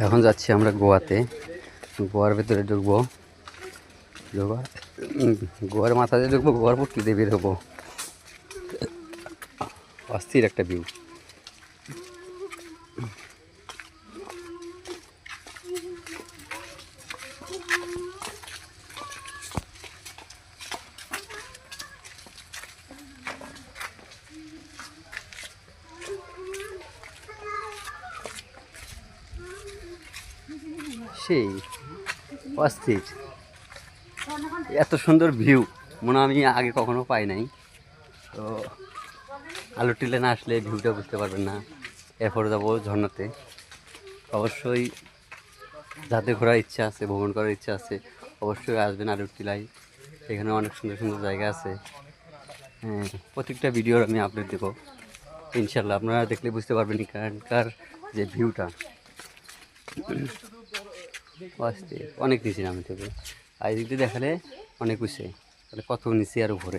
এখন যাচ্ছি আমরা গোয়াতে। গোয়ার ভেতরে ঢুকবো, গোয়ার মাথাতে ঢুকবো, গোয়ার পট্টি দিয়ে বের হবো। অস্থির একটা ভিউ। সেই অস্থির, এত সুন্দর ভিউ মনে আমি আগে কখনো পাই নাই। তো আলু টিলে না আসলে ভিউটা বুঝতে পারবেন না। এরপর যাবো ঝর্ণাতে। অবশ্যই যাদের ঘোরার ইচ্ছা আছে, ভ্রমণ করার ইচ্ছা আছে, অবশ্যই আসবেন আলুর টিলায়। এখানে অনেক সুন্দর সুন্দর জায়গা আছে। হ্যাঁ, প্রত্যেকটা ভিডিওর আমি আপলোড দেবো ইনশাল্লাহ। আপনারা দেখলে বুঝতে পারবেন এখানকার যে ভিউটা অস্থির। অনেক নিচে নামে থেকে আর এদিক দিয়ে দেখালে অনেক উঁচে, তাহলে কত নিচে আর উপরে।